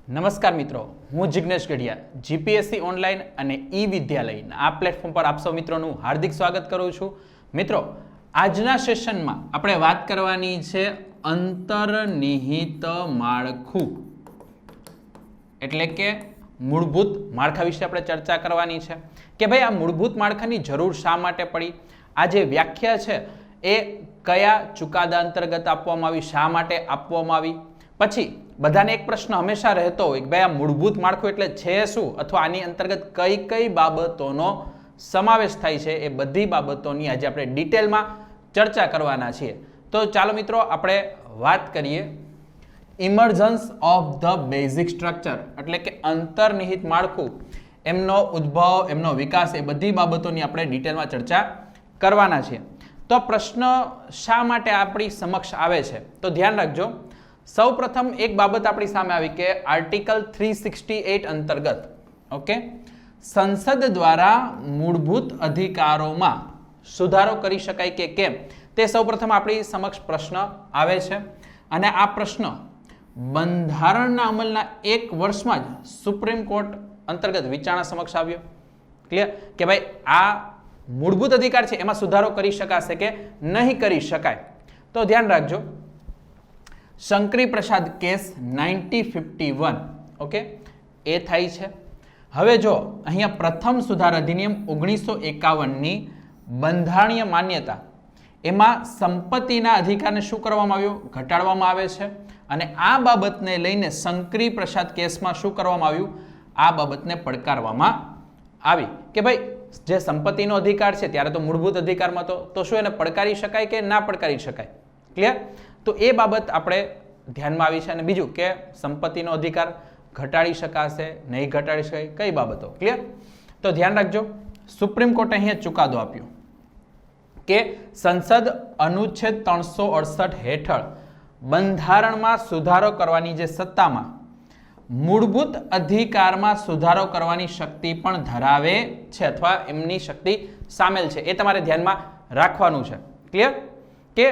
નમસ્કાર મિત્રો, હું જિગ્નેશ ગઢિયા જીપીએસસી ઓનલાઈન અને ઈ વિદ્યાલય આ પ્લેટફોર્મ પર આપ સૌ મિત્રોનું હાર્દિક સ્વાગત કરું છું. મિત્રો, આજના સેશનમાં આપણે વાત કરવાની છે અંતર્નિહિત માળખું, એટલે કે મૂળભૂત માળખા વિશે આપણે ચર્ચા કરવાની છે કે ભાઈ આ મૂળભૂત માળખાની જરૂર શા માટે પડી, આ જે વ્યાખ્યા છે એ કયા ચુકાદા અંતર્ગત આપવામાં આવી, શા માટે આપવામાં આવી. પછી બધાને એક પ્રશ્ન હંમેશા રહેતો હોય કે ભાઈ આ મૂળભૂત માળખું એટલે છે શું, અથવા આની અંતર્ગત કઈ કઈ બાબતોનો સમાવેશ થાય છે, એ બધી બાબતોની આજે આપણે ડિટેલમાં ચર્ચા કરવાના છીએ. તો ચાલો મિત્રો આપણે વાત કરીએ ઇમર્જન્સ ઓફ ધ બેઝિક સ્ટ્રક્ચર, એટલે કે અંતર્નિહિત માળખું, એમનો ઉદ્ભવ, એમનો વિકાસ, એ બધી બાબતોની આપણે ડિટેલમાં ચર્ચા કરવાના છીએ. તો પ્રશ્ન શા માટે આપણી સમક્ષ આવે છે, તો ધ્યાન રાખજો. સૌ પ્રથમ એક બાબત આપણી સામે આવી કે આર્ટિકલ 368 અંતર્ગત ઓકે સંસદ દ્વારા મૂળભૂત અધિકારોમાં સુધારો કરી શકાય કે કેમ, તે સૌ પ્રથમ આપણી સમક્ષ પ્રશ્ન આવે છે. અને આ પ્રશ્ન બંધારણના અમલના 1 વર્ષમાં જ સુપ્રીમ કોર્ટ અંતર્ગત વિચારણા સમક્ષ આવ્યો. ક્લિયર કે ભાઈ આ મૂળભૂત અધિકાર છે એમાં સુધારો કરી શકાશે કે નહીં કરી શકાય. તો ધ્યાન રાખજો, શંકરી પ્રસાદ કેસ 1951 ઓકે એ થાય છે. હવે જો અહીંયા પ્રથમ સુધાર અધિનિયમ 1951ની બંધારણીય માન્યતા, એમાં સંપત્તિના અધિકારને શું કરવામાં આવ્યું, ઘટાડવામાં આવે છે. અને આ બાબતને લઈને શંકરી પ્રસાદ કેસમાં શું કરવામાં આવ્યું, આ બાબતને પડકારવામાં આવી કે ભાઈ જે સંપત્તિનો અધિકાર છે ત્યારે તો મૂળભૂત અધિકારમાં તો શું એને પડકારી શકાય કે ના પડકારી શકાય. ક્લિયર? તો એ બાબત આપણે ધ્યાનમાં આવી છે. અને બીજું કે સંપત્તિનો અધિકાર ઘટાડી શકાશે, નહીં ઘટાડી શકાય, કઈ બાબતો. ક્લિયર? તો ધ્યાન રાખજો, સુપ્રીમ કોર્ટે અહીંયા ચુકાદો આપ્યો કે સંસદ અનુચ્છેદ 368 હેઠળ બંધારણમાં સુધારો કરવાની જે સત્તામાં મૂળભૂત અધિકારમાં સુધારો કરવાની શક્તિ પણ ધરાવે છે, અથવા એમની શક્તિ સામેલ છે. એ તમારે ધ્યાનમાં રાખવાનું છે. ક્લિયર? કે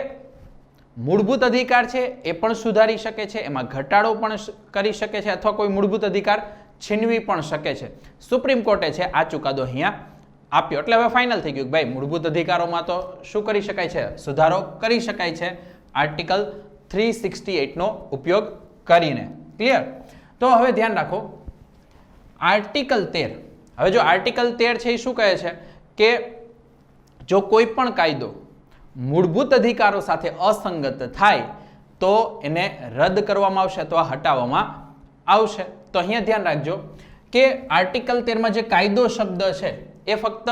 મૂળભૂત અધિકાર છે એ પણ સુધારી શકે છે, એમાં ઘટાડો પણ કરી શકે છે, અથવા કોઈ મૂળભૂત અધિકાર છીનવી પણ શકે છે. સુપ્રીમ કોર્ટે છે આ ચુકાદો અહીંયા આપ્યો. એટલે હવે ફાઇનલ થઈ ગયું કે ભાઈ મૂળભૂત અધિકારોમાં તો શું કરી શકાય છે, સુધારો કરી શકાય છે આર્ટિકલ 368 નો ઉપયોગ કરીને. ક્લિયર? તો હવે ધ્યાન રાખો આર્ટિકલ 13. હવે જો આર્ટિકલ 13 છે એ શું કહે છે કે જો કોઈ પણ કાયદો મૂળભૂત અધિકારો સાથે અસંગત થાય તો એને રદ કરવામાં આવશે અથવા હટાવવામાં આવશે. તો અહીંયા ધ્યાન રાખજો કે આર્ટિકલ 13 માં જે કાયદો શબ્દ છે એ ફક્ત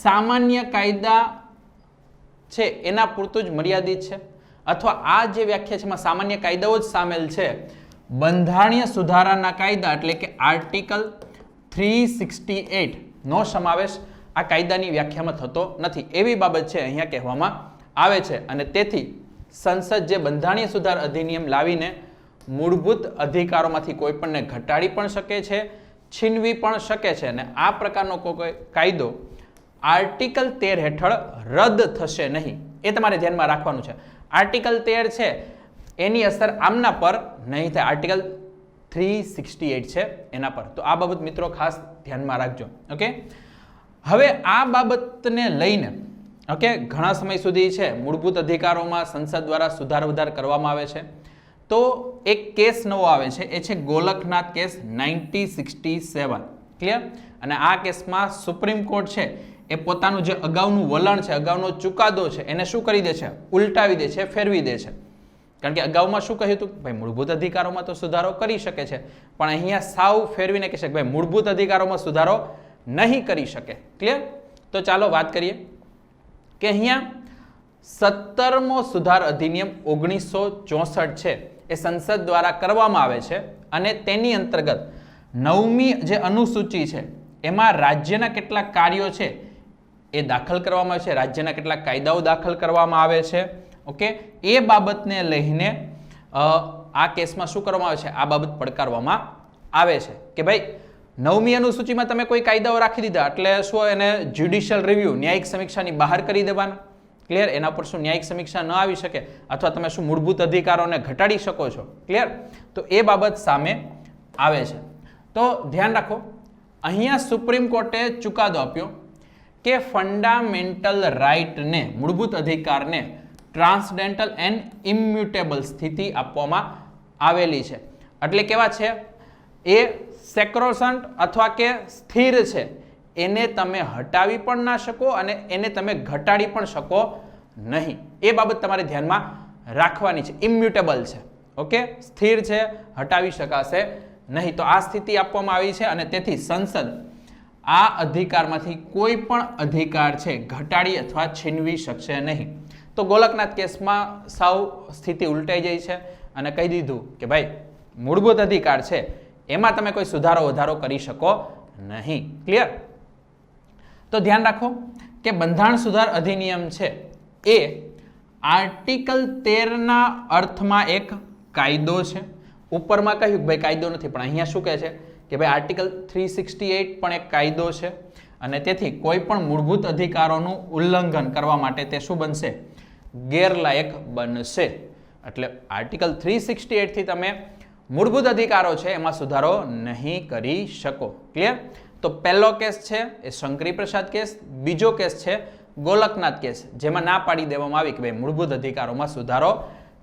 સામાન્ય કાયદા છે એના પૂરતું જ મર્યાદિત છે, અથવા આ જે વ્યાખ્યા છે એમાં સામાન્ય કાયદાઓ જ સામેલ છે. બંધારણીય સુધારાના કાયદા એટલે કે આર્ટિકલ 368 નો સમાવેશ આ કાયદાની વ્યાખ્યામાં થતો નથી, એવી બાબત છે અહીંયા કહેવામાં આવે છે. અને તેથી સંસદ જે બંધારણીય સુધાર અધિનિયમ લાવીને મૂળભૂત અધિકારોમાંથી કોઈ પણને ઘટાડી પણ શકે છે, છીનવી પણ શકે છે. અને આ પ્રકારનો કોઈ કાયદો આર્ટિકલ 13 હેઠળ રદ થશે નહીં, એ તમારે ધ્યાનમાં રાખવાનું છે. આર્ટિકલ 13 છે એની અસર આમના પર નહીં થાય, આર્ટિકલ 368 છે એના પર. તો આ બાબત મિત્રો ખાસ ધ્યાનમાં રાખજો. ઓકે, હવે આ બાબતને લઈને ઓકે ઘણા સમય સુધી છે મૂળભૂત અધિકારોમાં સંસદ દ્વારા સુધાર વધાર કરવામાં આવે છે. તો એક કેસ નવો આવે છે, એ છે ગોલકનાથ કેસ 1967. ક્લિયર? અને આ કેસમાં સુપ્રીમ કોર્ટ છે એ પોતાનું જે અગાઉનું વલણ છે, અગાઉનો ચુકાદો છે, એને શું કરી દે છે, ઉલટાવી દે છે, ફેરવી દે છે. કારણ કે અગાઉમાં શું કહ્યું હતું, ભાઈ મૂળભૂત અધિકારોમાં તો સુધારો કરી શકે છે, પણ અહીંયા સાવ ફેરવીને કહે છે કે ભાઈ મૂળભૂત અધિકારોમાં સુધારો નહીં કરી શકે. ક્લિયર? તો ચાલો વાત કરીએ કે અહીંયા 17મો સુધાર અધિનિયમ 1964 છે એ સંસદ દ્વારા કરવામાં આવે છે. અને તેની અંતર્ગત 9મી જે અનુસૂચિ છે એમાં રાજ્યના કેટલાક કાર્યો છે એ દાખલ કરવામાં આવે છે, રાજ્યના કેટલાક કાયદાઓ દાખલ કરવામાં આવે છે. ઓકે, એ બાબતને લઈને આ કેસમાં શું કરવામાં આવે છે, આ બાબત પડકારવામાં આવે છે કે ભાઈ 9મી અનુસૂચિમાં તમે કોઈ કાયદાઓ રાખી દીધા એટલે શું એને જ્યુડિશિયલ રિવ્યુ, ન્યાયિક સમીક્ષાની બહાર કરી દેવાના. ક્લિયર? એના પર શું ન્યાયિક સમીક્ષા ન આવી શકે, અથવા તમે શું મૂળભૂત અધિકારોને ઘટાડી શકો છો. ક્લિયર? તો એ બાબત સામે આવે છે। તો ધ્યાન રાખો, અહીંયા સુપ્રીમ કોર્ટે ચુકાદો આપ્યો કે ફંડામેન્ટલ રાઇટને, મૂળભૂત અધિકારને ટ્રાન્સડેન્ટલ એન્ડ ઇમ્યુટેબલ સ્થિતિ આપવામાં આવેલી છે। એટલે કેવા છે? એ સેક્રોસન્ટ અથવા કે સ્થિર છે, એને તમે હટાવી પણ ના શકો અને એને તમે ઘટાડી પણ શકો નહીં। એ બાબત તમારે ધ્યાનમાં રાખવાની છે। ઇમ્યુટેબલ છે, ઓકે, સ્થિર છે, હટાવી શકાશે નહીં। તો આ સ્થિતિ આપવામાં આવી છે અને તેથી સંસદ આ અધિકારમાંથી કોઈ પણ અધિકાર છે ઘટાડી અથવા છીનવી શકશે નહીં। તો ગોલકનાથ કેસમાં સાવ સ્થિતિ ઉલટાઈ જાય છે અને કહી દીધું કે ભાઈ મૂળભૂત અધિકાર છે એમાં તમે કોઈ સુધારો વધારો કરી શકો નહીં। ક્લિયર? તો ધ્યાન રાખો કે બંધારણ સુધાર અધિનિયમ છે એ આર્ટિકલ 13 ના અર્થમાં એક કાયદો છે। ઉપરમાં કહ્યું કે ભાઈ કાયદો નથી, પણ અહીંયા શું કહે છે કે ભાઈ આર્ટિકલ 368 પણ એક કાયદો છે અને તેથી કોઈ પણ મૂળભૂત અધિકારોનું ઉલ્લંઘન કરવા માટે તે શું બનશે? ગેરલાયક બનશે। એટલે આર્ટિકલ 368 થી તમે મૂળભૂત અધિકારો છે એમાં સુધારો નહીં કરી શકો। ક્લિયર? તો પહેલો કેસ છે એ શંકરી પ્રસાદ કેસ, બીજો કેસ છે ગોલકનાથ કેસ, જેમાં ના પાડી દેવામાં આવી કે ભાઈ મૂળભૂત અધિકારોમાં સુધારો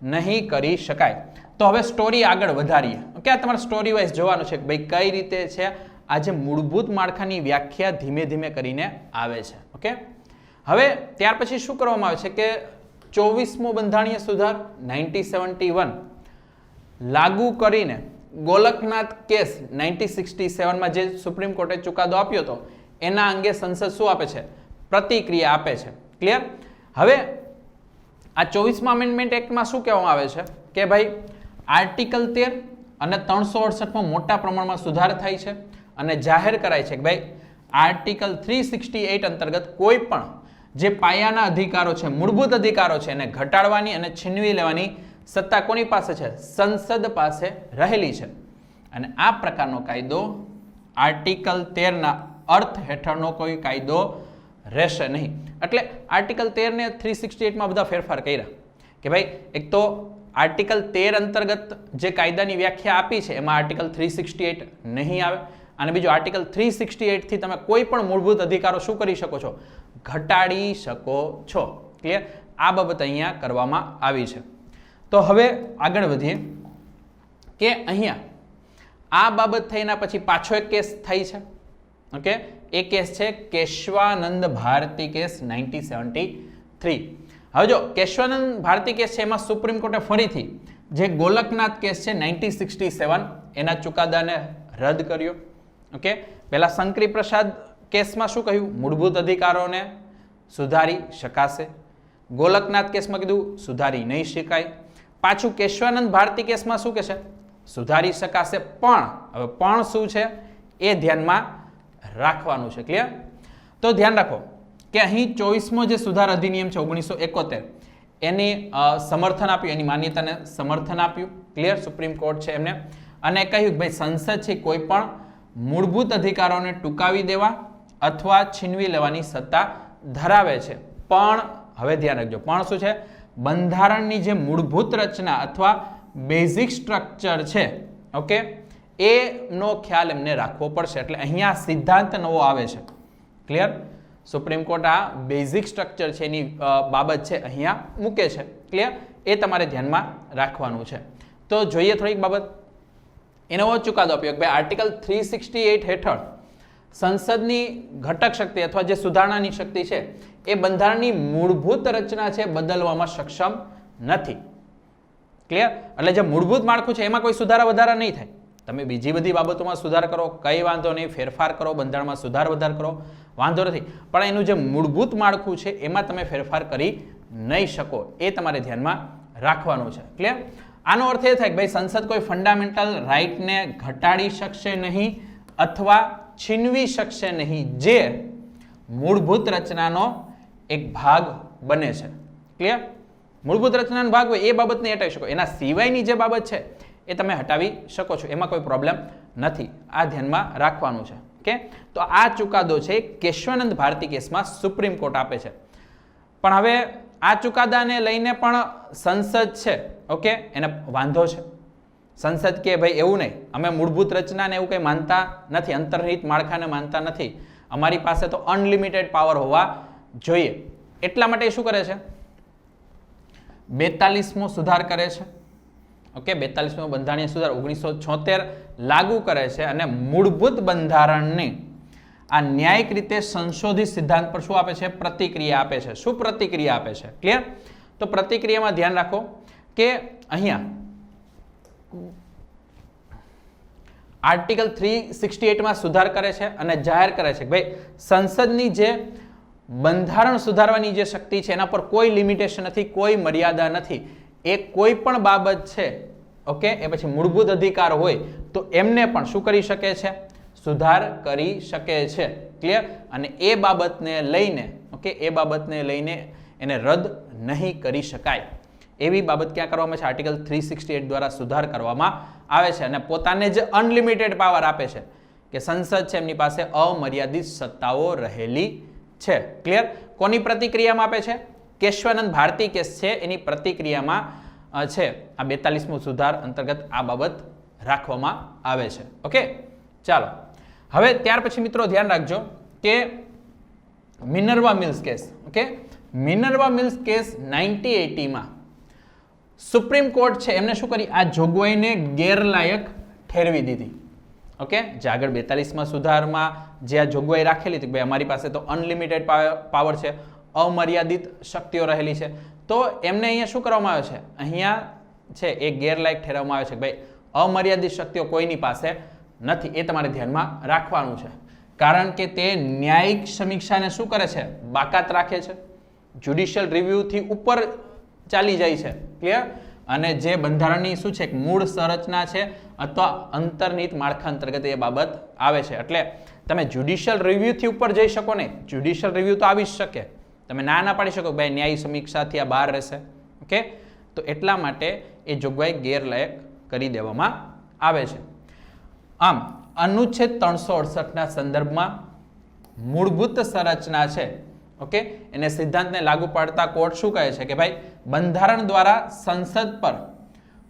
નહીં કરી શકાય। તો હવે સ્ટોરી આગળ વધારીએ। ઓકે, આ તમારે સ્ટોરી વાઇઝ જોવાનું છે કે ભાઈ કઈ રીતે છે આ જે મૂળભૂત માળખાની વ્યાખ્યા ધીમે ધીમે કરીને આવે છે। ઓકે, હવે ત્યાર પછી શું કરવામાં આવે છે કે 24મો બંધારણીય સુધાર 1971 લાગુ કરીને ગોલકનાથ કેસ 1967માં જે સુપ્રીમ કોર્ટે ચુકાદો આપ્યો હતો એના અંગે સંસદ શું આપે છે? પ્રતિક્રિયા આપે છે। ક્લિયર? હવે આ 24મા અમેન્ડમેન્ટ એક્ટમાં શું કહેવામાં આવે છે કે ભાઈ આર્ટિકલ 13 અને 368માં મોટા પ્રમાણમાં સુધાર થાય છે અને જાહેર કરાય છે કે ભાઈ આર્ટિકલ 368 અંતર્ગત કોઈ પણ જે પાયાના અધિકારો છે, મૂળભૂત અધિકારો છે, એને ઘટાડવાની અને છીનવી લેવાની સત્તા કોની પાસે છે? સંસદ પાસે રહેલી છે। અને આ પ્રકારનો કાયદો આર્ટિકલ 13 ના અર્થ હેઠળનો કોઈ કાયદો રહેશે નહીં। એટલે આર્ટિકલ 13 ને 368માં બધા ફેરફાર કર્યા કે ભાઈ એક તો આર્ટિકલ 13 અંતર્ગત જે કાયદાની વ્યાખ્યા આપી છે એમાં આર્ટિકલ 368 નહીં આવે અને બીજું આર્ટિકલ 368 થી તમે કોઈ પણ મૂળભૂત અધિકારો શું કરી શકો છો? ઘટાડી શકો છો। ક્લિયર? આ બાબત અહીંયા કરવામાં આવી છે। તો હવે આગળ વધીએ કે અહીંયા આ બાબત થઈના પછી પાછો એક કેસ થાય છે। ઓકે, એ કેસ છે કેશવાનંદ ભારતી કેસ 1973। હવે જો કેશવાનંદ ભારતી કેસ છે એમાં સુપ્રીમ કોર્ટે ફરીથી જે ગોલકનાથ કેસ છે 1967 એના ચુકાદાને રદ કર્યો। ઓકે, પહેલા શંકરી પ્રસાદ કેસમાં શું કહ્યું? મૂળભૂત અધિકારોને સુધારી શકાશે। ગોલકનાથ કેસમાં કીધું સુધારી નહીં શકાય। પાછું કેશવાનંદ ભારતી કેસમાં શું કહેશે? સુધારી શકાશે, પણ હવે પણ શું છે એ ધ્યાનમાં રાખવાનું છે। ક્લિયર? તો ધ્યાન રાખો કે અહીં 24મો જે સુધાર અધિનિયમ છે 1971 એની સમર્થન આપ્યું, એની માન્યતાને સમર્થન આપ્યું। ક્લિયર? સુપ્રીમ કોર્ટ છે એમને, અને કહ્યું કે ભાઈ સંસદ છે કોઈ પણ મૂળભૂત અધિકારોને ટૂંકાવી દેવા અથવા છીનવી લેવાની સત્તા ધરાવે છે, પણ હવે ધ્યાન રાખજો, પણ શું છે? બંધારણની જે મૂળભૂત રચના અથવા બેઝિક સ્ટ્રક્ચર છે, ઓકે, એનો ખ્યાલ એમને રાખવો પડશે। એટલે અહીંયા સિદ્ધાંત નવો આવે છે। ક્લિયર? સુપ્રીમ કોર્ટ આ બેઝિક સ્ટ્રક્ચર છે એની બાબત છે અહીંયા મૂકે છે। ક્લિયર? એ તમારે ધ્યાનમાં રાખવાનું છે। તો જોઈએ થોડીક બાબત, એનો ચુકાદો આપ્યો કે ભાઈ આર્ટિકલ 368 હેઠળ સંસદની ઘટક શક્તિ અથવા જે સુધારણાની શક્તિ છે એ બંધારણની મૂળભૂત રચના છે બદલવામાં સક્ષમ નથી। ક્લિયર? એટલે જે મૂળભૂત માળખું છે એમાં કોઈ સુધારા વધારા નહીં થાય। તમે બીજી બધી બાબતોમાં સુધાર કરો, કઈ વાંધો નહીં, ફેરફાર કરો, બંધારણમાં સુધાર વધાર કરો, વાંધો નથી, પણ એનું જે મૂળભૂત માળખું છે એમાં તમે ફેરફાર કરી નહીં શકો। એ તમારે ધ્યાનમાં રાખવાનું છે। ક્લિયર? આનો અર્થ એ થાય કે ભાઈ સંસદ કોઈ ફંડામેન્ટલ રાઇટને ઘટાડી શકશે નહીં અથવા છીનવી શકશે નહીં જે મૂળભૂત રચનાનો એક ભાગ બને છે। ક્લિયર? મૂળભૂત રચનાનો ભાગ હોય એ બાબત નહીં હટાવી શકો, એના સિવાયની જે બાબત છે એ તમે હટાવી શકો છો, એમાં કોઈ પ્રોબ્લેમ નથી। આ ધ્યાનમાં રાખવાનું છે। ઓકે, તો આ ચુકાદો છે કેશવાનંદ ભારતી કેસમાં સુપ્રીમ કોર્ટ આપે છે। પણ હવે આ ચુકાદાને લઈને પણ સંસદ છે, ઓકે, એને વાંધો છે। સંસદ કે ભાઈ એવું નહીં, અમે મૂળભૂત રચનાને એવું કંઈ માનતા નથી, અંતર્નિહિત માળખાને માનતા નથી, અમારી પાસે તો અનલિમિટેડ પાવર હોવા જોઈએ. એટલા માટે શું કરે છે? 42મો સુધાર કરે છે. ઓકે, 42મો બંધારણીય સુધાર 1976 લાગુ કરે છે અને મૂળભૂત બંધારણને આ ન્યાયિક રીતે સંશોધિત સિદ્ધાંત પર શું આપે છે? પ્રતિક્રિયા આપે છે. શું પ્રતિક્રિયા આપે છે? ક્લિયર? તો પ્રતિક્રિયામાં ધ્યાન રાખો કે અહીંયા આર્ટિકલ 368 માં સુધાર કરે છે અને જાહેર કરે છે કે ભાઈ સંસદની જે બંધારણ સુધારવાની જે શક્તિ છે એના પર કોઈ લિમિટેશન નથી, કોઈ મર્યાદા નથી. એ કોઈ પણ બાબત છે, ઓકે, એ પછી મૂળભૂત અધિકાર હોય તો એમને પણ શું કરી શકે છે? સુધાર કરી શકે છે. ક્લિયર? અને એ બાબતને લઈને, ઓકે, એ બાબતને લઈને એને રદ નહીં કરી શકાય એવી બાબત ક્યાં કરવામાં છે? આર્ટિકલ 368 દ્વારા સુધાર કરવામાં આવે છે અને પોતાને જે અનલિમિટેડ પાવર આપે છે કે સંસદ છે એમની પાસે અમર્યાદિત સત્તાઓ રહેલી છે. ક્લિયર? કોની પ્રતિક્રિયામાં આપે છે? કેશવાનંદ ભારતી કેસ છે એની પ્રતિક્રિયામાં છે આ 42મો સુધાર અંતર્ગત આ બાબત રાખવામાં આવે છે. ઓકે, ચાલો હવે ત્યાર પછી મિત્રો ધ્યાન રાખજો કે Minerva Mills case. Okay, Minerva Mills case 1980 માં સુપ્રીમ કોર્ટ છે એમને શું કરી? આ જોગવાઈને ગેરલાયક ઠેરવી દીધી. ઓકે, જે આગળ 42મા સુધારમાં જે આ જોગવાઈ રાખેલી હતી કે ભાઈ અમારી પાસે તો અનલિમિટેડ પાવર છે, અમર્યાદિત શક્તિઓ રહેલી છે, તો એમને અહીંયા શું કરવામાં આવે છે? અહીંયા છે એ ગેરલાયક ઠેરવવામાં આવે છે કે ભાઈ અમર્યાદિત શક્તિઓ કોઈની પાસે નથી. એ તમારે ધ્યાનમાં રાખવાનું છે કારણ કે તે ન્યાયિક સમીક્ષાને શું કરે છે? બાકાત રાખે છે, જ્યુડિશિયલ રિવ્યુથી ઉપર ચાલી જાય છે. ક્લિયર? અને જે બંધારણની શું છે? મૂળ સંરચના છે અથવા અંતર્નિહિત માળખા અંતર્ગત એ બાબત આવે છે. એટલે તમે જ્યુડિશિયલ રિવ્યુથી ઉપર જઈ શકો નહીં. જ્યુડિશિયલ રિવ્યુ તો આવી જ શકે, તમે ના પાડી શકો ભાઈ ન્યાયી સમીક્ષાથી આ બહાર રહેશે. ઓકે, તો એટલા માટે એ જોગવાઈ ગેરલાયક કરી દેવામાં આવે છે. આમ અનુચ્છેદ 368ના સંદર્ભમાં મૂળભૂત સંરચના છે, ઓકે, એને સિદ્ધાંતને લાગુ પાડતા કોર્ટ શું કહે છે કે ભાઈ બંધારણ દ્વારા સંસદ પર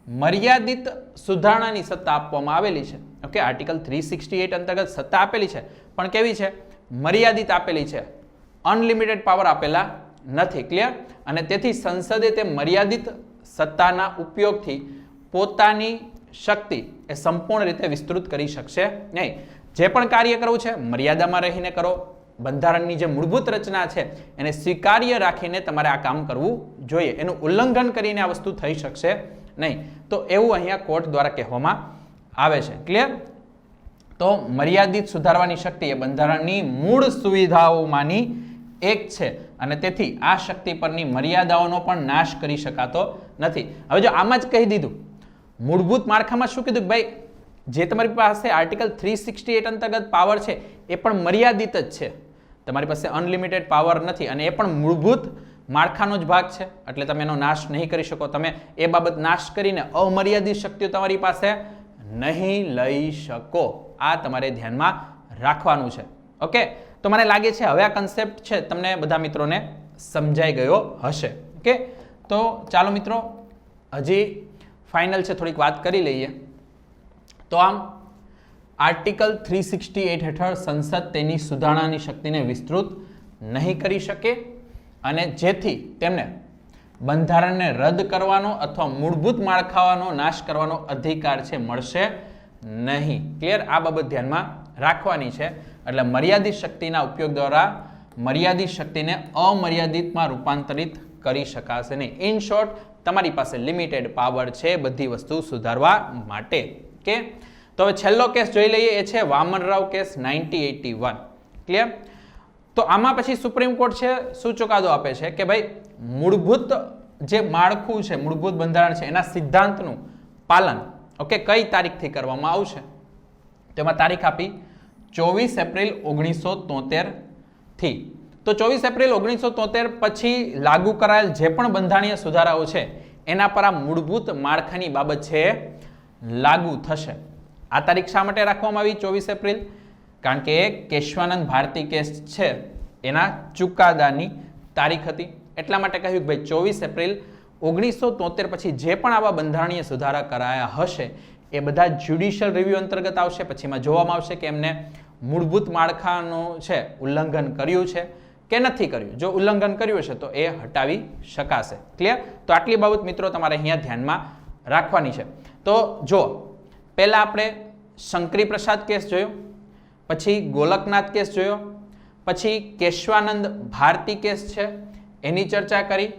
મર્યાદિત સુધારણાની સત્તા આપવામાં આવેલી છે. ઓકે, આર્ટિકલ 368 અંતર્ગત સત્તા આપેલી છે પણ કેવી છે? મર્યાદિત આપેલી છે, અનલિમિટેડ પાવર આપેલા નથી. ક્લિયર? અને તેથી સંસદે તે મર્યાદિત સત્તાના ઉપયોગથી પોતાની શક્તિ એ સંપૂર્ણ રીતે વિસ્તૃત કરી શકશે નહીં. જે પણ કાર્ય કરવું છે મર્યાદામાં રહીને કરો. બંધારણની જે મૂળભૂત રચના છે એને સ્વીકાર્ય રાખીને તમારે આ કામ કરવું જોઈએ. એનું ઉલ્લંઘન કરીને આ વસ્તુ થઈ શકશે નહીં. તો એવું અહીંયા કોર્ટ દ્વારા કહેવામાં આવે છે. ક્લિયર? તો મર્યાદિત સુધારવાની શક્તિ એ બંધારણની મૂળ સુવિધાઓમાંની એક છે અને તેથી આ શક્તિ પરની મર્યાદાઓનો પણ નાશ કરી શકાતો નથી. હવે જો આમાં જ કહી દીધું, મૂળભૂત માળખામાં શું કીધું કે ભાઈ જે તમારી પાસે આર્ટિકલ 368 અંતર્ગત પાવર છે એ પણ મર્યાદિત જ છે, તમારી પાસે અનલિમિટેડ પાવર નથી અને એ પણ મૂળભૂત માળખાનો જ ભાગ છે એટલે તમે એનો નાશ નહીં કરી શકો. તમે એ બાબત નાશ કરીને અમર્યાદિત શક્તિઓ તમારી પાસે નહીં લઈ શકો. આ તમારે ધ્યાનમાં રાખવાનું છે. ઓકે, તો મને લાગે છે હવે આ કન્સેપ્ટ છે તમને બધા મિત્રોને સમજાઈ ગયો હશે. ઓકે, તો ચાલો મિત્રો હજી ફાઇનલ છે થોડીક વાત કરી લઈએ. તો આમ આર્ટિકલ 368 હેઠળ સંસદ તેની સુધારણાની શક્તિને વિસ્તૃત નહીં કરી શકે અને જેથી તેમને બંધારણને રદ કરવાનો અથવા મૂળભૂત માળખાનો નાશ કરવાનો અધિકાર છે મળશે નહીં. ક્લિયર? આ બાબત ધ્યાનમાં રાખવાની છે. એટલે મર્યાદિત શક્તિના ઉપયોગ દ્વારા મર્યાદિત શક્તિને અમર્યાદિતમાં રૂપાંતરિત કરી શકાશે નહીં. ઇન શોર્ટ, તમારી પાસે લિમિટેડ પાવર છે બધી વસ્તુ સુધારવા માટે. કે તો હવે છેલ્લો કેસ જોઈ લઈએ, એ છે વામનરાવ કેસ 1981. ક્લિયર? તો આમાં પછી સુપ્રીમ કોર્ટ છે શું ચુકાદો આપે છે કે ભાઈ મૂળભૂત જે માળખું છે, મૂળભૂત બંધારણ છે એના સિદ્ધાંતનું પાલન ઓકે કઈ તારીખથી કરવામાં આવશે? તેમાં તારીખ આપી 24 એપ્રિલ 1973 થી. તો 24 એપ્રિલ 1973 પછી લાગુ કરાયેલ જે પણ બંધારણીય સુધારાઓ છે એના પર આ મૂળભૂત માળખાની બાબત છે લાગુ થશે. આ તારીખ શા માટે રાખવામાં આવી 24 એપ્રિલ? કારણ કે કેશવાનંદ ભારતી કેસ છે એના ચુકાદાની તારીખ હતી. એટલા માટે કહ્યું કે ભાઈ 24 એપ્રિલ 1973 પછી જે પણ આવા બંધારણીય સુધારા કરાયા હશે એ બધા જ્યુડિશિયલ રિવ્યુ અંતર્ગત આવશે. પછી એમાં જોવામાં આવશે કે એમને મૂળભૂત માળખાનું છે ઉલ્લંઘન કર્યું છે કે નથી કર્યું. જો ઉલ્લંઘન કર્યું છે તો એ હટાવી શકાશે. ક્લિયર? તો આટલી બાબત મિત્રો તમારે અહીંયા ધ્યાનમાં રાખવાની છે. તો જો પહેલા આપણે શંકરી પ્રસાદ કેસ જોયો, પછી ગોલકનાથ કેસ જોયો, પછી કેશવાનંદ ભારતી કેસ છે એની ચર્ચા કરી,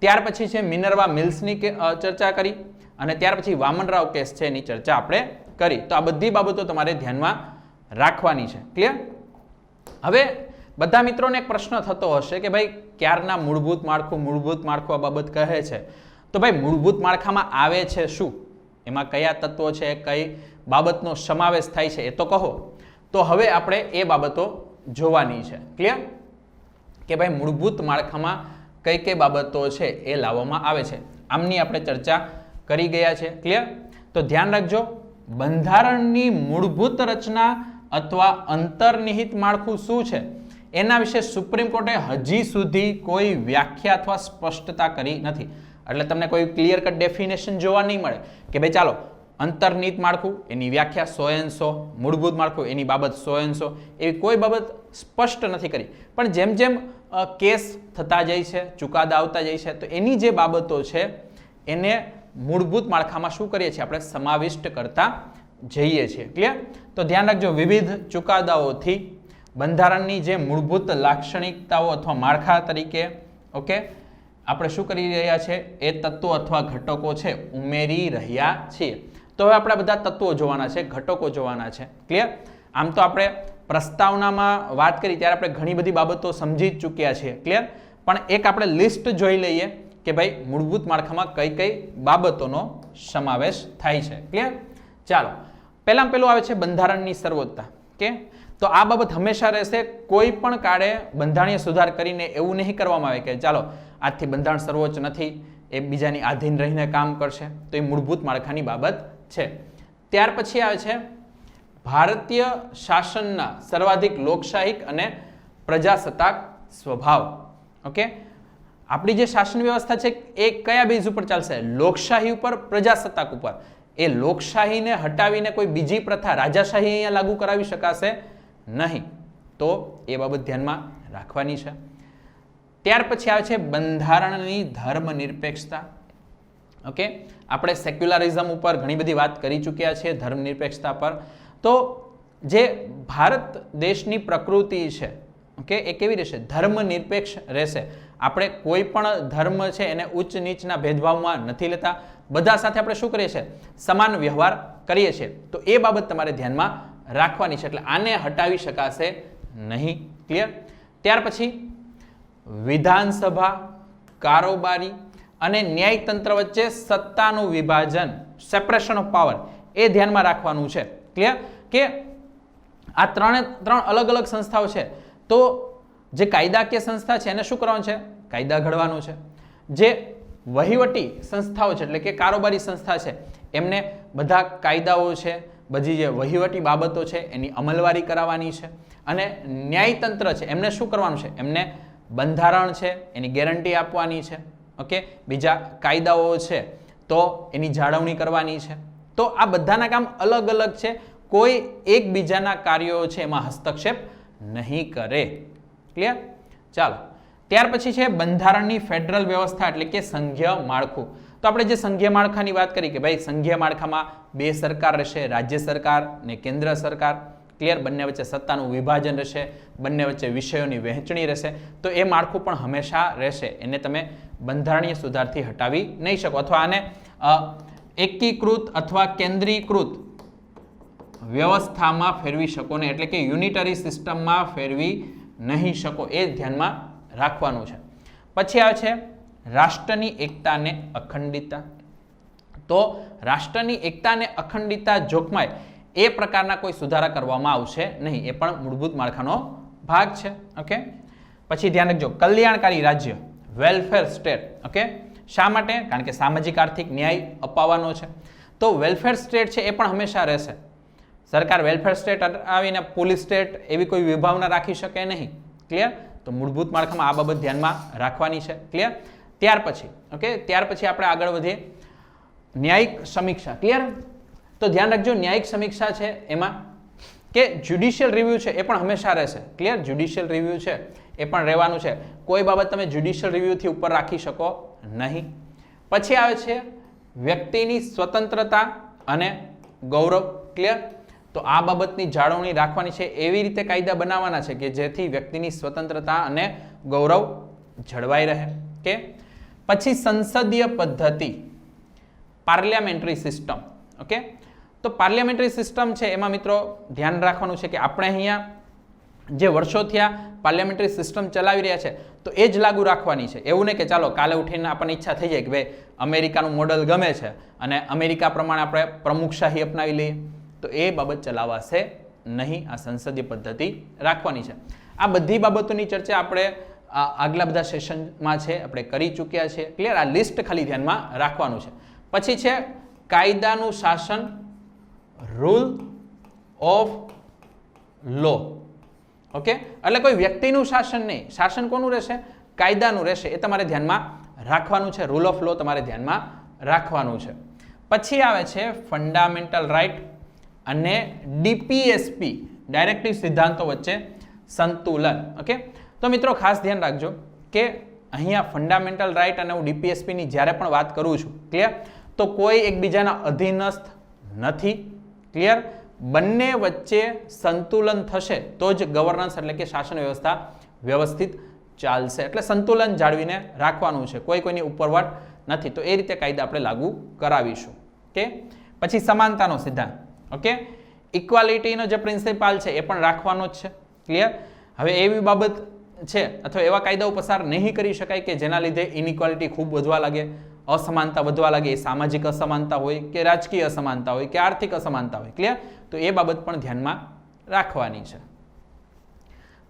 ત્યાર પછી છે મિનર્વા મિલ્સની ચર્ચા કરી, અને ત્યાર પછી વામનરાવ કેસ છે એની ચર્ચા આપણે કરી. તો આ બધી બાબતો તમારે ધ્યાનમાં રાખવાની છે. ક્લિયર? હવે બધા મિત્રોને એક પ્રશ્ન થતો હશે કે ભાઈ ક્યારના મૂળભૂત માળખું આ બાબત કહે છે, તો ભાઈ મૂળભૂત માળખામાં આવે છે શું, એમાં કયા તત્વો છે, કઈ બાબતનો સમાવેશ થાય છે, એ તો કહો. તો હવે આપણે એ બાબતો જોવાની છે. ક્લિયર? કે ભાઈ મૂળભૂત માળખામાં કઈ કઈ બાબતો છે એ લાવવામાં આવે છે, આમની આપણે ચર્ચા કરી ગયા છે. ક્લિયર? તો ધ્યાન રાખજો, બંધારણની મૂળભૂત રચના અથવા અંતર્નિહિત માળખું શું છે એના વિશે સુપ્રીમ કોર્ટે હજી સુધી કોઈ વ્યાખ્યા અથવા સ્પષ્ટતા કરી નથી. એટલે તમને કોઈ ક્લિયર કટ ડેફિનેશન જોવા નહીં મળે કે ભાઈ ચાલો અંતર્નિહિત માળખું એની વ્યાખ્યા 100% મૂળભૂત માળખું એની બાબત 100% એવી કોઈ બાબત સ્પષ્ટ નથી કરી. પણ જેમ જેમ કેસ થતા જાય છે, ચુકાદા આવતા જાય છે, તો એની જે બાબતો છે એને મૂળભૂત માળખામાં શું કરીએ છીએ આપણે સમાવિષ્ટ કરતા જઈએ છીએ. ક્લિયર? તો ધ્યાન રાખજો, વિવિધ ચુકાદાઓથી બંધારણની જે મૂળભૂત લાક્ષણિકતાઓ અથવા માળખા તરીકે ઓકે આપણે શું કરી રહ્યા છે એ તત્વો અથવા ઘટકો છે ઉમેરી રહ્યા છીએ. તો હવે આપણે બધા તત્વો જોવાના છે, ઘટકો જોવાના છે. ક્લિયર? આમ તો આપણે પ્રસ્તાવનામાં વાત કરી ત્યારે આપણે ઘણી બધી બાબતો સમજી જ ચૂક્યા છીએ. ક્લિયર? પણ એક આપણે લિસ્ટ જોઈ લઈએ કે ભાઈ મૂળભૂત માળખામાં કઈ કઈ બાબતોનો સમાવેશ થાય છે. ક્લિયર? ચાલો, પહેલામાં પેલું આવે છે બંધારણની સર્વોચ્ચતા. કે તો આ બાબત હંમેશા રહેશે. કોઈ પણ કાળે બંધારણીય સુધાર કરીને એવું નહીં કરવામાં આવે કે ચાલો આજથી બંધારણ સર્વોચ્ચ નથી, એ બીજાની આધીન રહીને કામ કરશે. તો એ મૂળભૂત માળખાની બાબત છે. ત્યાર પછી આવે છે ભારતીય શાસનના સર્વાધિક લોકશાહિક અને પ્રજાસત્તાક સ્વભાવ. ઓકે, આપણી જે શાસન વ્યવસ્થા છે એ કયા બેઝ ઉપર ચાલશે? લોકશાહી ઉપર, પ્રજાસત્તાક ઉપર. એ લોકશાહીને હટાવીને કોઈ બીજી પ્રથા રાજાશાહી અહીંયા લાગુ કરાવી શકાશે નહીં. તો એ બાબત ધ્યાનમાં રાખવાની છે. ત્યાર પછી આવે છે બંધારણની ધર્મનિરપેક્ષતા. ઓકે, આપણે સેક્યુલરિઝમ ઉપર ઘણી બધી વાત કરી ચૂક્યા છીએ, ધર્મનિરપેક્ષતા પર. તો જે ભારત દેશની પ્રકૃતિ છે ઓકે એ કેવી રહેશે? ધર્મનિરપેક્ષ રહેશે. આપણે કોઈ પણ ધર્મ છે એને ઉચ્ચ નીચના ભેદભાવમાં નથી લેતા, બધા સાથે આપણે શું કરીએ છીએ? સમાન વ્યવહાર કરીએ છીએ. તો એ બાબત તમારે ધ્યાનમાં રાખવાની છે. એટલે આને હટાવી શકાશે નહીં. ક્લિયર? ત્યાર પછી વિધાનસભા, કારોબારી અને ન્યાયતંત્ર વચ્ચે સત્તાનું વિભાજન, સેપરેશન ઓફ પાવર, એ ધ્યાનમાં રાખવાનું છે. ક્લિયર? કે આ ત્રણ અલગ અલગ સંસ્થાઓ છે. તો જે કાયદાકીય સંસ્થા છે એને શું કરવાનું છે? કાયદા ઘડવાનું છે. જે વહીવટી સંસ્થાઓ છે એટલે કે કારોબારી સંસ્થા છે એમને બધા કાયદાઓ છે, બધી જે વહીવટી બાબતો છે એની અમલવારી કરાવવાની છે. અને ન્યાયતંત્ર છે એમને શું કરવાનું છે? એમને બંધારણ છે એની ગેરંટી આપવાની છે. ઓકે, બીજા કાયદાઓ છે તો એની જાળવણી કરવાની છે. તો આ બધાના કામ અલગ અલગ છે. કોઈ એકબીજાના કાર્યો છે એમાં હસ્તક્ષેપ નહીં કરે. ક્લિયર? ચાલો, ત્યાર પછી છે બંધારણની ફેડરલ વ્યવસ્થા એટલે કે સંઘીય માળખું. તો આપણે જે સંઘીય માળખાની વાત કરી કે ભાઈ સંઘીય માળખામાં બે સરકાર રહેશે, રાજ્ય સરકાર ને કેન્દ્ર સરકાર. ક્લિયર? બંને વચ્ચે સત્તાનું વિભાજન રહેશે, બંને વચ્ચે વિષયોની વહેંચણી રહેશે. તો એ માળખું પણ હંમેશા રહેશે. એને તમે બંધારણીય સુધારથી હટાવી નહીં શકો, અથવા આને એકીકૃત અથવા કેન્દ્રીકૃત વ્યવસ્થામાં ફેરવી શકો ને, એટલે કે યુનિટરી સિસ્ટમમાં ફેરવી નહીં શકો. એ ધ્યાનમાં રાખવાનું છે. પછી આવે છે રાષ્ટ્રની એકતા અને અખંડિતતા. તો રાષ્ટ્રની એકતા અને અખંડિતતા જોખમાય એ પ્રકારના કોઈ સુધારા કરવામાં આવશે નહીં. એ પણ મૂળભૂત માળખાનો ભાગ છે. ઓકે, પછી ધ્યાન રાખજો કલ્યાણકારી રાજ્ય, વેલફેર સ્ટેટ. ઓકે, શા માટે? કારણ કે સામાજિક આર્થિક ન્યાય અપાવવાનો છે. તો વેલફેર સ્ટેટ છે એ પણ હંમેશા રહેશે. સરકાર વેલફેર સ્ટેટ આવીને પોલીસ સ્ટેટ એવી કોઈ વિભાવના રાખી શકે નહીં. ક્લિયર? તો મૂળભૂત માળખામાં આ બાબત ધ્યાનમાં રાખવાની છે. ક્લિયર? ત્યાર પછી ઓકે, ત્યાર પછી આપણે આગળ વધીએ ન્યાયિક સમીક્ષા. ક્લિયર? તો ધ્યાન રાખજો ન્યાયિક સમીક્ષા છે એમાં કે જ્યુડિશિયલ રિવ્યુ છે એ પણ હંમેશા રહેશે. ક્લિયર? જ્યુડિશિયલ રિવ્યુ છે એ પણ રહેવાનું છે. કોઈ બાબત તમે જ્યુડિશિયલ રિવ્યુથી ઉપર રાખી શકો નહીં. પછી આવે છે વ્યક્તિની સ્વતંત્રતા અને ગૌરવ. ક્લિયર? તો આ બાબતની જાળવણી રાખવાની છે. એવી રીતે કાયદા બનાવવાના છે કે જેથી વ્યક્તિની સ્વતંત્રતા અને ગૌરવ જળવાઈ રહે. કે પછી સંસદીય પદ્ધતિ, પાર્લિયામેન્ટરી સિસ્ટમ. ઓકે, તો પાર્લિયામેન્ટરી સિસ્ટમ છે એમાં મિત્રો ધ્યાન રાખવાનું છે કે આપણે અહીંયા જે વર્ષોથી આ પાર્લિયામેન્ટરી સિસ્ટમ ચલાવી રહ્યા છે તો એ જ લાગુ રાખવાની છે. એવું નહીં કે ચાલો કાલે ઉઠીને આપણને ઈચ્છા થઈ જાય કે ભાઈ અમેરિકાનું મોડલ ગમે છે અને અમેરિકા પ્રમાણે આપણે પ્રમુખશાહી અપનાવી લઈએ, તો એ બાબત ચલાવાશે નહીં. આ સંસદીય પદ્ધતિ રાખવાની છે. આ બધી બાબતોની ચર્ચા આપણે આગલા બધા સેશનમાં છે આપણે કરી ચૂક્યા છીએ. ક્લિયર? આ લિસ્ટ ખાલી ધ્યાનમાં રાખવાનું છે. પછી છે કાયદાનું શાસન, રૂલ ઓફ લો. ઓકે, એટલે કોઈ વ્યક્તિનું શાસન નહીં. શાસન કોનું રહેશે? કાયદાનું રહેશે. એ તમારે ધ્યાનમાં રાખવાનું છે. રૂલ ઓફ લો તમારે ધ્યાનમાં રાખવાનું છે. પછી આવે છે ફંડામેન્ટલ રાઇટ અને ડીપીએસપી, ડાયરેક્ટિવ સિદ્ધાંતો વચ્ચે સંતુલન. ઓકે, તો મિત્રો ખાસ ધ્યાન રાખજો કે અહીંયા ફંડામેન્ટલ રાઇટ અને હું ડીપીએસપીની જ્યારે પણ વાત કરું છું, ક્લિયર, તો કોઈ એકબીજાના અધીનસ્થ નથી. ક્લિયર? બંને વચ્ચે સંતુલન થશે તો જ ગવર્નન્સ એટલે કે શાસન વ્યવસ્થા વ્યવસ્થિત ચાલશે. એટલે સંતુલન જાળવીને રાખવાનું છે, કોઈની ઉપરવટ નથી. તો એ રીતે કાયદા આપણે લાગુ કરાવીશું. ઓકે, પછી સમાનતાનો સિદ્ધાંત. ઓકે, ઇક્વાલિટીનો જે પ્રિન્સિપાલ છે એ પણ રાખવાનો જ છે. ક્લિયર? હવે એવી બાબત છે અથવા એવા કાયદાઓ પસાર નહીં કરી શકાય કે જેના લીધે ઇનઇક્વાલિટી ખૂબ વધવા લાગે, અસમાનતા વધવા લાગે. એ સામાજિક અસમાનતા હોય કે રાજકીય અસમાનતા હોય કે આર્થિક અસમાનતા હોય. ક્લિયર? તો એ બાબત પણ ધ્યાનમાં રાખવાની છે.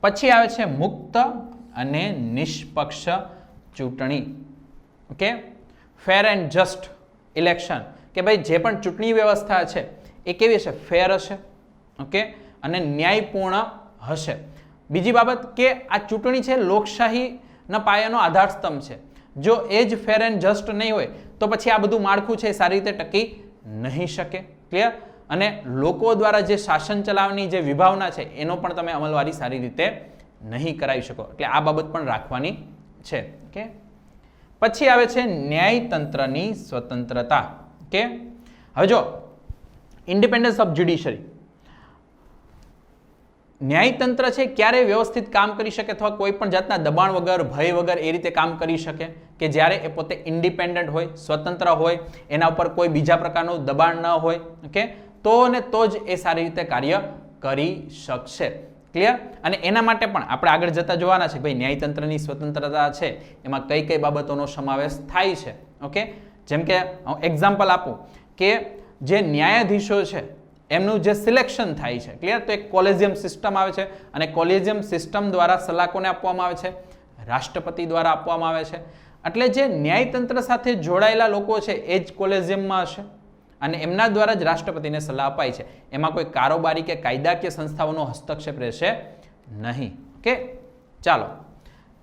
પછી આવે છે મુક્ત અને નિષ્પક્ષ ચૂંટણી. Okay, fair and just election, કે ભાઈ જે પણ ચૂંટણી વ્યવસ્થા છે એ કેવી હશે? ફેર હશે. ઓકે, અને ન્યાયપૂર્ણ હશે. બીજી બાબત કે આ ચૂંટણી છે લોકશાહીના પાયાનો આધારસ્તંભ છે. જો એ જ ફેર એન્ડ જસ્ટ નહીં હોય તો પછી આ બધું માળખું છે એ સારી રીતે ટકી નહીં શકે. ક્લિયર? અને લોકો દ્વારા જે શાસન ચલાવવાની જે વિભાવના છે એનો પણ તમે અમલવારી સારી રીતે નહીં કરાવી શકો. એટલે આ બાબત પણ રાખવાની છે. ઓકે, પછી આવે છે ન્યાયતંત્રની સ્વતંત્રતા. ઓકે, હવે જો ઇન્ડિપેન્ડન્સ ઓફ જ્યુડિશરી, ન્યાયતંત્ર છે ક્યારે વ્યવસ્થિત કામ કરી શકે અથવા કોઈ પણ જાતના દબાણ વગર, ભય વગર એ રીતે કામ કરી શકે કે જ્યારે એ પોતે ઇન્ડિપેન્ડન્ટ હોય, સ્વતંત્ર હોય, એના ઉપર કોઈ બીજા પ્રકારનું દબાણ ન હોય. ઓકે, તો ને તો જ એ સારી રીતે કાર્ય કરી શકશે. ક્લિયર? અને એના માટે પણ આપણે આગળ જતા જોવાના છે ભાઈ ન્યાયતંત્રની સ્વતંત્રતા છે એમાં કઈ કઈ બાબતોનો સમાવેશ થાય છે. ઓકે, જેમ કે હું એક્ઝામ્પલ આપું કે જે ન્યાયાધીશો છે એમનું જે સિલેક્શન થાય છે, ક્લિયર, તો એક કોલેજિયમ સિસ્ટમ આવે છે અને કોલેજિયમ સિસ્ટમ દ્વારા સલાહ કોને આપવામાં આવે છે? રાષ્ટ્રપતિ દ્વારા આપવામાં આવે છે. એટલે જે ન્યાયતંત્ર સાથે જોડાયેલા લોકો છે એ જ કોલેજિયમમાં હશે અને એમના દ્વારા જ રાષ્ટ્રપતિને સલાહ અપાય છે. એમાં કોઈ કારોબારી કે કાયદાકીય સંસ્થાઓનો હસ્તક્ષેપ રહેશે નહીં. ઓકે, ચાલો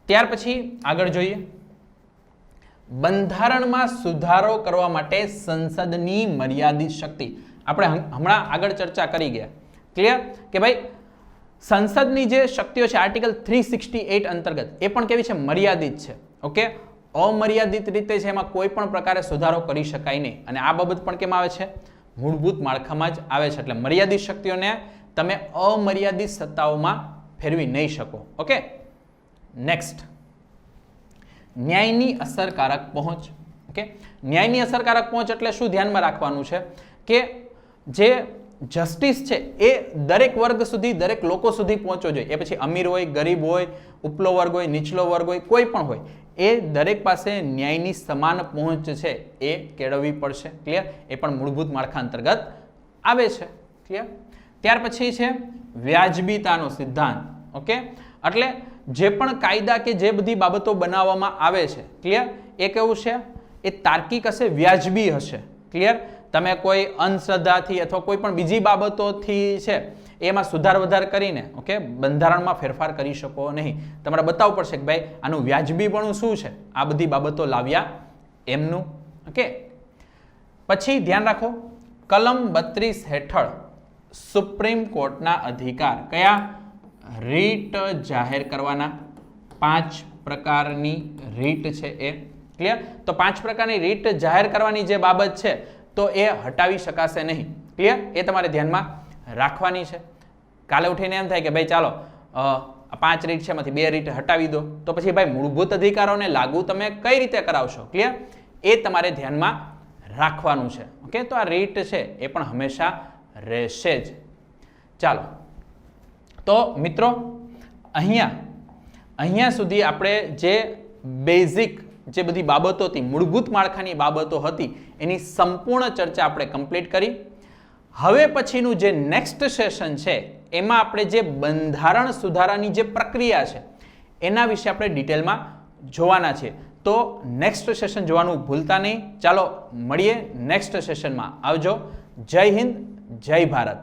ત્યાર પછી આગળ જોઈએ. બંધારણમાં સુધારો કરવા માટે સંસદની મર્યાદિત શક્તિ. આપણે હમણાં આગળ ચર્ચા કરી ગયા. ક્લિયર? કે ભાઈ સંસદની જે શક્તિઓ છે આર્ટિકલ 368 અંતર્ગત એ પણ કેવી છે? મર્યાદિત છે. ઓકે, અમર્યાદિત રીતે છે, એમાં કોઈ પણ પ્રકારે સુધારો કરી શકાય નહીં. અને આ બાબત પણ કેમ આવે છે? મૂળભૂત માળખામાં જ આવે છે. એટલે મર્યાદિત શક્તિઓને તમે અમર્યાદિત સત્તાઓમાં ફેરવી નહીં શકો. ઓકે, નેક્સ્ટ, ન્યાયની અસરકારક પહોંચ. ઓકે, ન્યાયની અસરકારક પહોંચ એટલે શું ધ્યાનમાં રાખવાનું છે કે જે જસ્ટિસ છે એ દરેક વર્ગ સુધી, દરેક લોકો સુધી પહોંચવો જોઈએ. એ પછી અમીર હોય, ગરીબ હોય, ઉપલો વર્ગ હોય, નીચલો વર્ગ હોય, કોઈ પણ હોય, એ દરેક પાસે ન્યાયની સમાન પહોંચ છે એ કેળવવી પડશે. ક્લિયર? એ પણ મૂળભૂત માળખા અંતર્ગત આવે છે. ક્લિયર? ત્યાર પછી છે વ્યાજબીતાનો સિદ્ધાંત. ઓકે, એટલે જે પણ કાયદા કે જે બધી બાબતો બનાવવામાં આવે છે, ક્લિયર, એ કેવું છે? એ તાર્કિક હશે, વ્યાજબી હશે. ક્લિયર? તમે કોઈ અંધશ્રદ્ધાથી અથવા કોઈ પણ બીજી બાબતોથી છે એમાં સુધાર વધાર કરીને ઓકે બંધારણમાં ફેરફાર કરી શકો નહીં. તમારે બતાવવું પડશે કે ભાઈ આનું વ્યાજબીપણું શું છે, આ બધી બાબતો લાવ્યા એમનું. ઓકે, પછી ધ્યાન રાખો કલમ 32 હેઠળ સુપ્રીમ કોર્ટના અધિકાર કયા? રીટ જાહેર કરવાના. 5 પ્રકારની રીટ છે એ ક્લિયર. તો 5 પ્રકારની રીટ જાહેર કરવાની જે બાબત છે તો એ હટાવી શકાશે નહીં. ક્લિયર, એ તમારે ધ્યાનમાં રાખવાની છે. કાલે ઉઠીને એમ થાય કે ભાઈ ચાલો 5 રીટ છે એમાંથી 2 રીટ હટાવી દો, તો પછી ભાઈ મૂળભૂત અધિકારોને લાગુ તમે કઈ રીતે કરાવશો? ક્લિયર, એ તમારે ધ્યાનમાં રાખવાનું છે. ઓકે, તો આ રીટ છે એ પણ હંમેશા રહેશે જ. ચાલો, તો મિત્રો અહીંયા સુધી આપણે જે બેઝિક જે બધી બાબતો હતી, મૂળભૂત માળખાની બાબતો હતી, એની સંપૂર્ણ ચર્ચા આપણે કમ્પ્લીટ કરી. હવે પછીનું જે નેક્સ્ટ સેશન છે એમાં આપણે જે બંધારણ સુધારાની જે પ્રક્રિયા છે એના વિશે આપણે ડિટેલમાં જોવાના છે. તો નેક્સ્ટ સેશન જોવાનું ભૂલતા નહીં. ચાલો મળીએ નેક્સ્ટ સેશનમાં. આવજો. જય હિન્દ, જય ભારત.